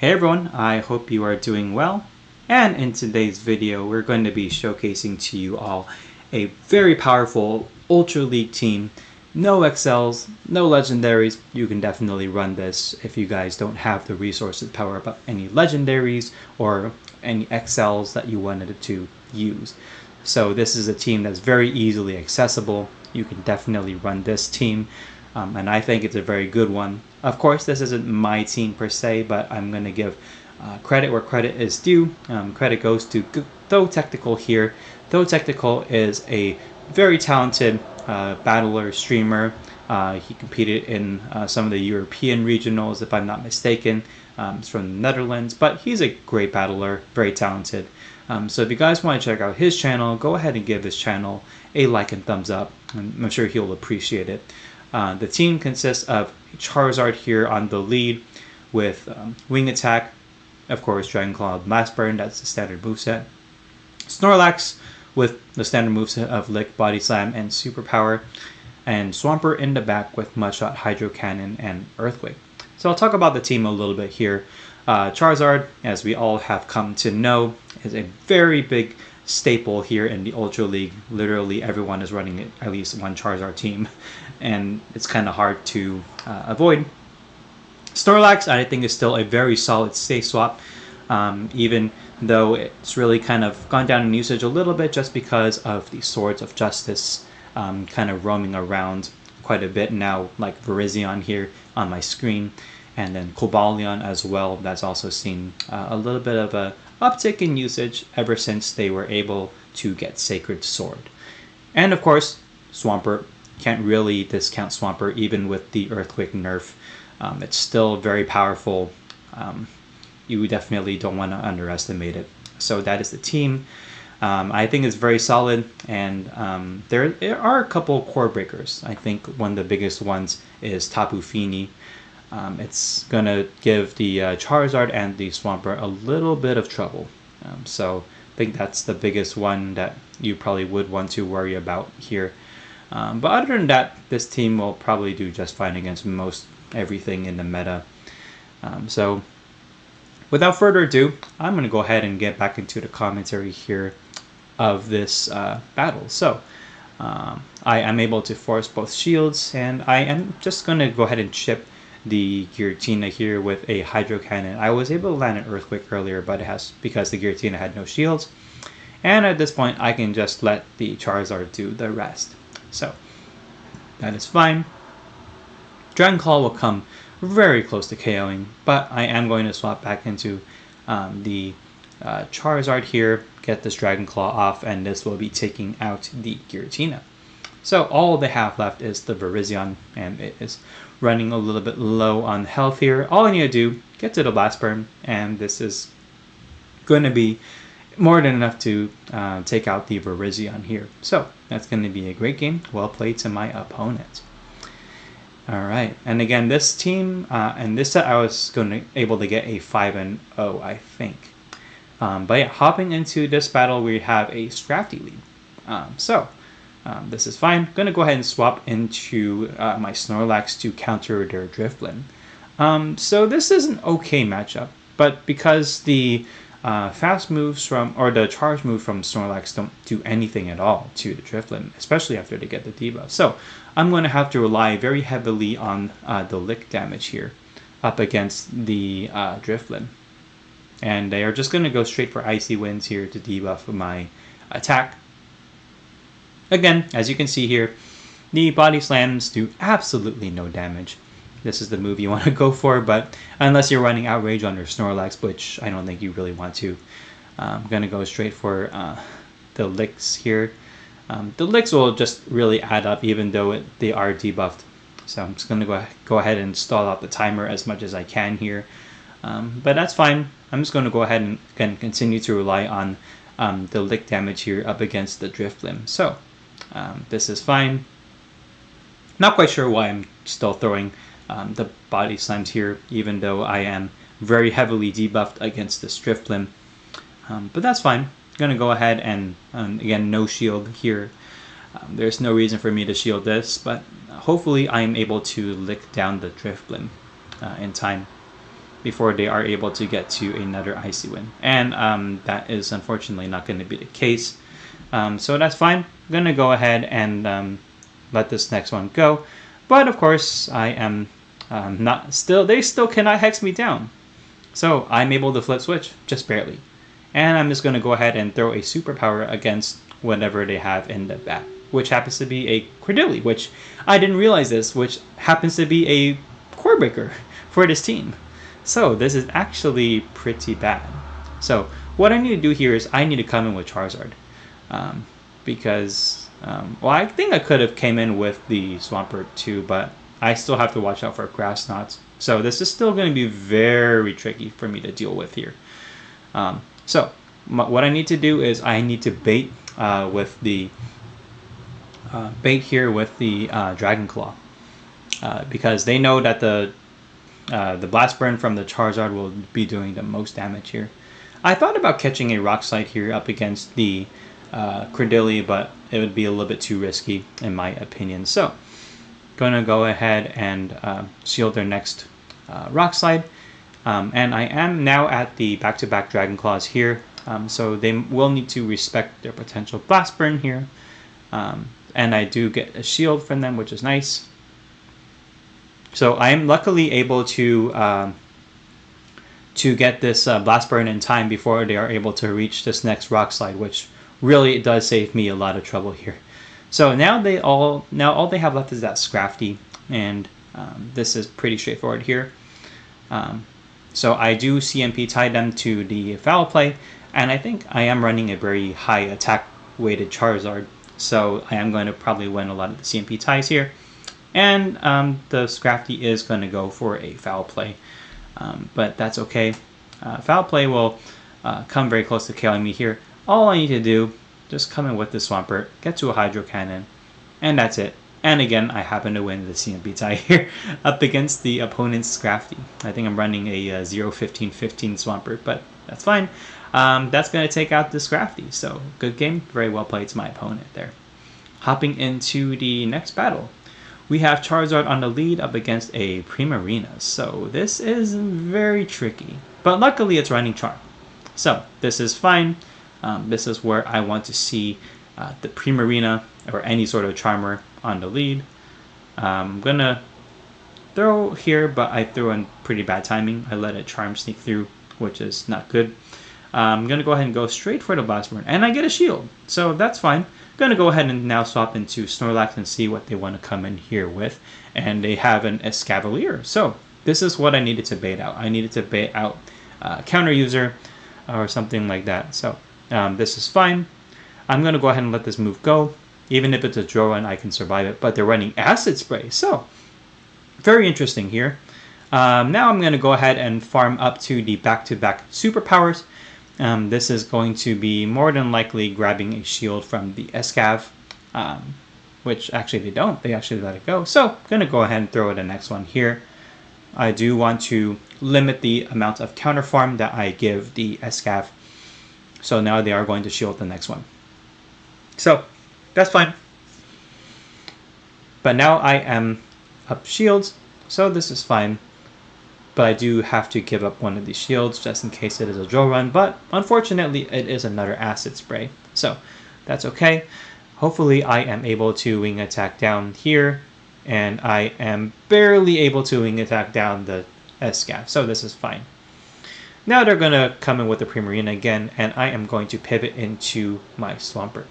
Hey everyone, I hope you are doing well. And in today's video, we're going to be showcasing to you all a very powerful Ultra League team. No XLs, no legendaries. You can definitely run this if you guys don't have the resources to power up any legendaries or any XLs that you wanted to use. So this is a team that's very easily accessible. You can definitely run this team. And I think it's a very good one. Of course, this isn't my team per se, but I'm going to give credit where credit is due. Credit goes to Though Technical here. Though Technical is a very talented battler, streamer. He competed in some of the European regionals, if I'm not mistaken. He's from the Netherlands, but he's a great battler, very talented. So if you guys want to check out his channel, go ahead and give his channel a like and thumbs up. I'm sure he'll appreciate it. The team consists of Charizard here on the lead with Wing Attack, of course, Dragon Claw, Blast Burn, that's the standard moveset. Snorlax with the standard moveset of Lick, Body Slam, and Superpower. And Swampert in the back with Mudshot, Hydro Cannon, and Earthquake. So I'll talk about the team a little bit here. Charizard, as we all have come to know, is a very big staple here in the Ultra League. Literally everyone is running at least one Charizard team, and it's kind of hard to avoid. Snorlax, I think, is still a very solid safe swap, even though it's really kind of gone down in usage a little bit just because of the Swords of Justice kind of roaming around quite a bit now, like Virizion here on my screen, and then Cobalion as well. That's also seen a little bit of a uptick in usage ever since they were able to get Sacred Sword. And of course, Swampert. Can't really discount Swampert even with the Earthquake nerf. It's still very powerful. You definitely don't want to underestimate it. So that is the team. I think it's very solid, and there are a couple core breakers. I think one of the biggest ones is Tapu Fini. It's going to give the Charizard and the Swampert a little bit of trouble. So I think that's the biggest one that you probably would want to worry about here. But other than that, this team will probably do just fine against most everything in the meta. So without further ado, I'm going to go ahead and get back into the commentary here of this battle. So I am able to force both shields, and I am just going to go ahead and chip the Giratina here with a Hydro Cannon. I was able to land an Earthquake earlier, but it has because the Giratina had no shields. And at this point, I can just let the Charizard do the rest. So that is fine. Dragon Claw will come very close to KOing, but I am going to swap back into the Charizard here, get this Dragon Claw off, and this will be taking out the Giratina. So all they have left is the Virizion, and it is running a little bit low on health here. All I need to do, get to the Blast Burn, and this is going to be more than enough to take out the Virizion here. So that's going to be a great game. Well played to my opponent. Alright, and again, this team, and this set I was able to get a 5-0, I think. But yeah, hopping into this battle, we have a Scrafty lead. This is fine. Going to go ahead and swap into my Snorlax to counter their Drifblim. So this is an okay matchup, but because the fast moves or the charge move from Snorlax don't do anything at all to the Drifblim, especially after they get the debuff. So I'm going to have to rely very heavily on the lick damage here up against the Drifblim. And they are just going to go straight for Icy Winds here to debuff my attack. Again, as you can see here, the Body Slams do absolutely no damage. This is the move you want to go for, but unless you're running Outrage on your Snorlax, which I don't think you really want to, I'm going to go straight for the Licks here. The Licks will just really add up even though they are debuffed. So I'm just going to go ahead and stall out the timer as much as I can here. But that's fine. I'm just going to go ahead and continue to rely on the Lick damage here up against the Drifblim. So this is fine. Not quite sure why I'm still throwing the Body Slams here, even though I am very heavily debuffed against this Drifblim. But that's fine. I'm going to go ahead and, again, no shield here. There's no reason for me to shield this, but hopefully I'm able to lick down the Drifblim in time. before they are able to get to another Icy Wind. And that is unfortunately not going to be the case. So that's fine. I'm going to go ahead and let this next one go. But of course, I am not still. They still cannot hex me down. So I'm able to flip switch, just barely. And I'm just going to go ahead and throw a Superpower against whatever they have in the back, which happens to be a Credilli, which I didn't realize this, which happens to be a core breaker for this team. So this is actually pretty bad. So what I need to do here is I need to come in with Charizard. Because, well, I think I could have came in with the Swampert too, but I still have to watch out for grass knots. So this is still going to be very tricky for me to deal with here. So what I need to do is I need to bait with the Dragon Claw, because they know that the Blast Burn from the Charizard will be doing the most damage here. I thought about catching a Rock Slide here up against the Credilli, but it would be a little bit too risky in my opinion. So gonna go ahead and shield their next Rock Slide. And I am now at the back-to-back Dragon Claws here, so they will need to respect their potential Blast Burn here. And I do get a shield from them, which is nice. So I am luckily able to get this Blast Burn in time before they are able to reach this next Rock Slide, which really does save me a lot of trouble here. So now all they have left is that Scrafty, and this is pretty straightforward here. So I do CMP tie them to the Foul Play, and I think I am running a very high attack weighted Charizard, so I am going to probably win a lot of the CMP ties here. And the Scrafty is going to go for a Foul Play, but that's okay. Foul Play will come very close to killing me here. All I need to do, just come in with the Swampert, get to a Hydro Cannon, and that's it. And again, I happen to win the CMP tie here up against the opponent's Scrafty. I think I'm running a 0-15-15 Swampert, but that's fine. That's going to take out the Scrafty. So good game, very well played to my opponent there. Hopping into the next battle, we have Charizard on the lead up against a Primarina. So this is very tricky, but luckily it's running Charm. So this is fine. This is where I want to see the Primarina or any sort of Charmer on the lead. I'm gonna throw here, but I threw in pretty bad timing. I let a Charm sneak through, which is not good. I'm gonna go ahead and go straight for the Blast Burn, and I get a shield, so that's fine. I'm gonna go ahead and now swap into Snorlax and see what they want to come in here with, and they have an Escavalier. So this is what I needed to bait out. I needed to bait out Counter User or something like that. So this is fine. I'm gonna go ahead and let this move go. Even if it's a draw run, I can survive it. But they're running Acid Spray, so very interesting here. Now I'm going to go ahead and farm up to the back-to-back Superpowers. This is going to be more than likely grabbing a shield from the Escav, which actually they don't. They actually let it go. So I'm going to go ahead and throw the next one here. I do want to limit the amount of counter farm that I give the Escav. So now they are going to shield the next one. So that's fine. But now I am up shields, so this is fine. But I do have to give up one of these shields just in case it is a draw run. But unfortunately, it is another Acid Spray. So that's okay. Hopefully I am able to wing attack down here. And I am barely able to wing attack down the Escav. So this is fine. Now they're going to come in with the Primarina again. And I am going to pivot into my Swampert.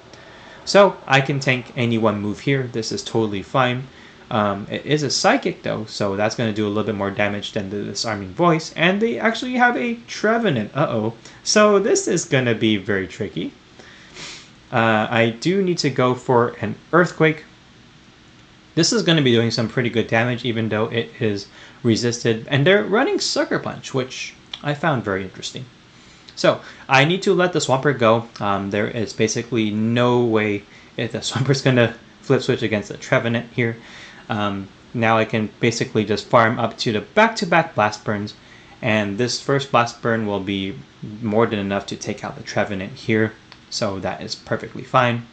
So I can tank any one move here. This is totally fine. It is a Psychic though, so that's going to do a little bit more damage than the Disarming Voice. And they actually have a Trevenant. So this is going to be very tricky. I do need to go for an Earthquake. This is going to be doing some pretty good damage even though it is resisted. And they're running Sucker Punch, which I found very interesting. So I need to let the Swampert go. There is basically no way if the Swampert's going to flip switch against the Trevenant here. Now I can basically just farm up to the back-to-back Blast Burns. And this first Blast Burn will be more than enough to take out the Trevenant here. So that is perfectly fine.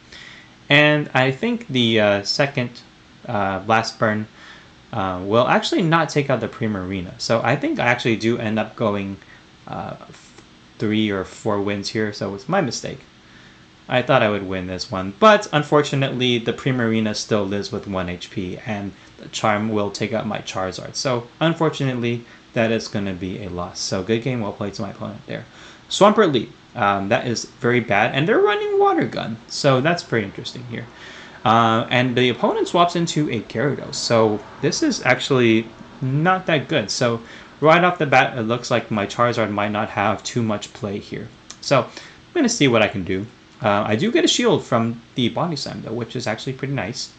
And I think the second Blast Burn will actually not take out the Primarina. So I think I actually do end up going 3 or 4 wins here, so it's my mistake. I thought I would win this one, but unfortunately the Primarina still lives with 1 HP, and the Charm will take out my Charizard. So unfortunately, that is going to be a loss. So good game, well played to my opponent there. Swampert lead. That is very bad, and they're running Water Gun, so that's pretty interesting here. And the opponent swaps into a Gyarados, so this is actually not that good. So right off the bat, it looks like my Charizard might not have too much play here. So I'm going to see what I can do. I do get a shield from the Body Slam, though, which is actually pretty nice.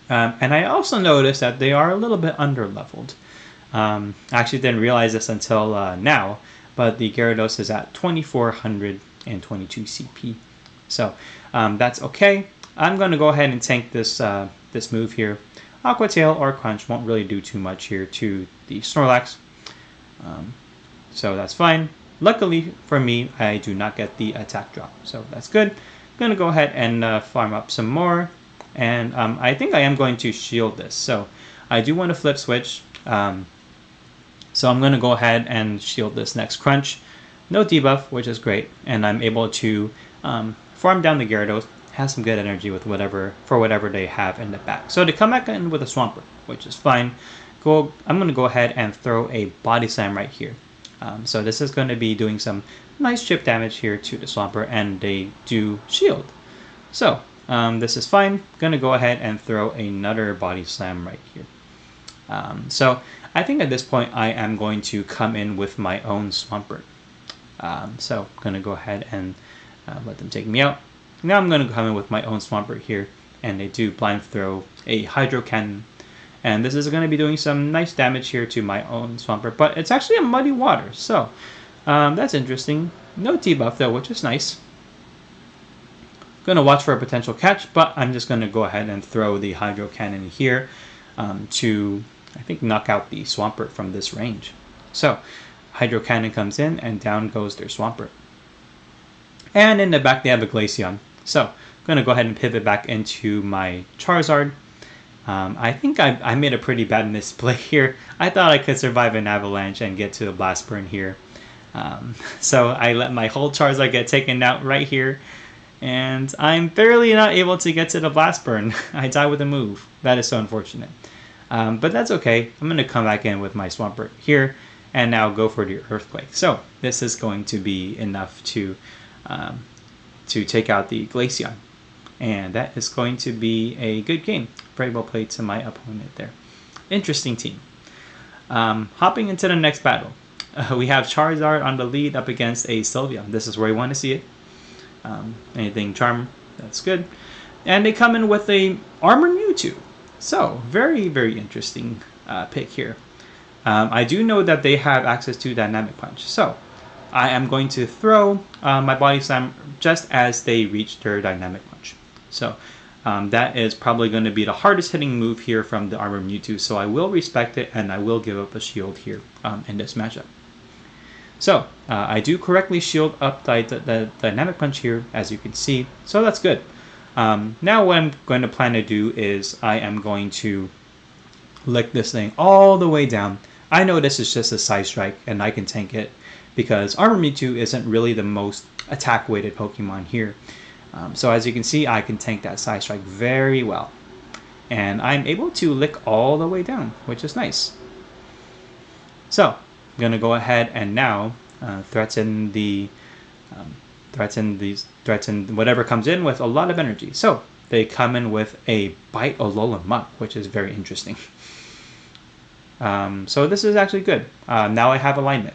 And I also noticed that they are a little bit under-leveled. I actually didn't realize this until now, but the Gyarados is at 2422 CP. So that's okay. I'm going to go ahead and tank this this move here. Aqua Tail or Crunch won't really do too much here to the Snorlax. So that's fine. Luckily for me, I do not get the attack drop, so that's good. I'm going to go ahead and farm up some more, and I think I am going to shield this. So I do want to flip switch, so I'm going to go ahead and shield this next Crunch. No debuff, which is great, and I'm able to farm down the Gyarados, have some good energy with whatever they have in the back. So they come back in with a Swampert, which is fine. I'm going to go ahead and throw a Body Slam right here. So this is going to be doing some nice chip damage here to the Swampert, and they do shield. So this is fine. Going to go ahead and throw another Body Slam right here. So I think at this point I am going to come in with my own Swampert. So I'm going to go ahead and let them take me out. Now I'm going to come in with my own Swampert here, and they do blind throw a Hydro Cannon. And this is going to be doing some nice damage here to my own Swampert, but it's actually a Muddy Water, so that's interesting. No debuff though, which is nice. Going to watch for a potential catch, but I'm just going to go ahead and throw the Hydro Cannon here to, I think, knock out the Swampert from this range. So Hydro Cannon comes in, and down goes their Swampert. And in the back they have a Glaceon. So I'm going to go ahead and pivot back into my Charizard. I think I made a pretty bad misplay here. I thought I could survive an Avalanche and get to the Blast Burn here. So I let my whole Charizard get taken out right here. And I'm barely not able to get to the Blast Burn. I die with a move. That is so unfortunate. But that's okay. I'm going to come back in with my Swampert here and now go for the Earthquake. So this is going to be enough to take out the Glaceon. And that is going to be a good game. Very well played to my opponent there. Interesting team. Hopping into the next battle. We have Charizard on the lead up against a Sylveon. This is where you want to see it. Anything Charm, that's good. And they come in with a Armored Mewtwo. So, very, very interesting pick here. I do know that they have access to Dynamic Punch. So, I am going to throw my Body Slam just as they reach their Dynamic Punch. So that is probably going to be the hardest hitting move here from the Armored Mewtwo. So I will respect it, and I will give up a shield here in this matchup. So I do correctly shield up the Dynamic Punch here, as you can see. So that's good. Now what I'm going to plan to do is I am going to lick this thing all the way down. I know this is just a Side Strike, and I can tank it because Armored Mewtwo isn't really the most attack-weighted Pokemon here. So as you can see, I can tank that Side Strike very well. And I'm able to lick all the way down, which is nice. So, I'm going to go ahead and now threaten whatever comes in with a lot of energy. So, they come in with a Bite Alolan Muck, which is very interesting. So this is actually good. Now I have alignment.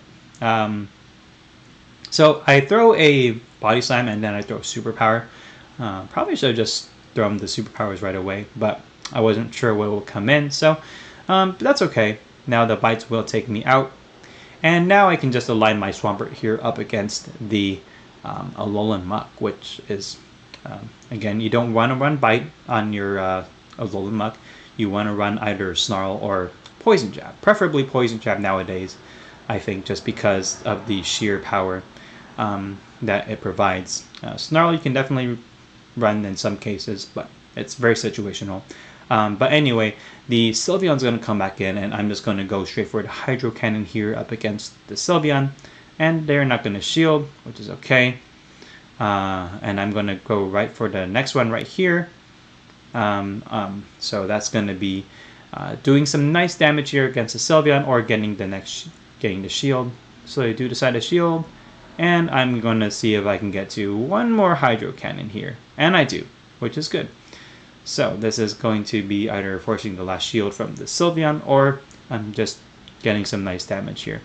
So I throw a Body Slam and then I throw Superpower. Probably should have just thrown the Superpowers right away, but I wasn't sure what will come in, so but that's okay. Now the bites will take me out, and now I can just align my Swampert here up against the Alolan Muck, which is, again, you don't want to run Bite on your Alolan Muck. You want to run either Snarl or Poison Jab, preferably Poison Jab nowadays, I think, just because of the sheer power that it provides. Snarl you can definitely run in some cases, but it's very situational. But anyway, the Sylveon's going to come back in, and I'm just going to go straight for the Hydro Cannon here up against the Sylveon. And they're not going to shield, which is okay. And I'm going to go right for the next one right here. So that's going to be doing some nice damage here against the Sylveon, or getting the shield. So I do decide to shield, and I'm going to see if I can get to one more Hydro Cannon here. And I do, which is good. So this is going to be either forcing the last shield from the Sylveon, or I'm just getting some nice damage here.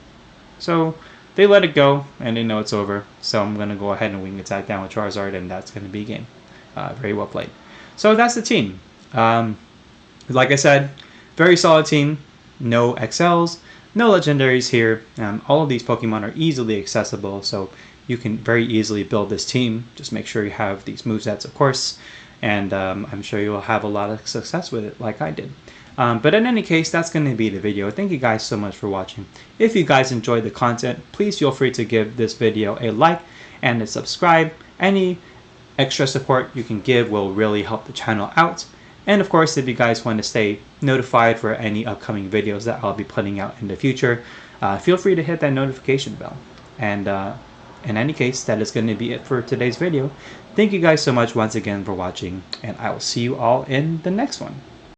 So they let it go, and they know it's over. So I'm going to go ahead and wing attack down with Charizard, and that's going to be game. Very well played. So that's the team. Like I said, very solid team. No XLs, no legendaries here. All of these Pokemon are easily accessible, so you can very easily build this team. Just make sure you have these movesets, of course, and I'm sure you'll have a lot of success with it like I did. But in any case, that's going to be the video. Thank you guys so much for watching. If you guys enjoyed the content, please feel free to give this video a like and a subscribe. Any extra support you can give will really help the channel out. And of course, if you guys want to stay notified for any upcoming videos that I'll be putting out in the future, feel free to hit that notification bell. And in any case, that is going to be it for today's video. Thank you guys so much once again for watching, and I will see you all in the next one.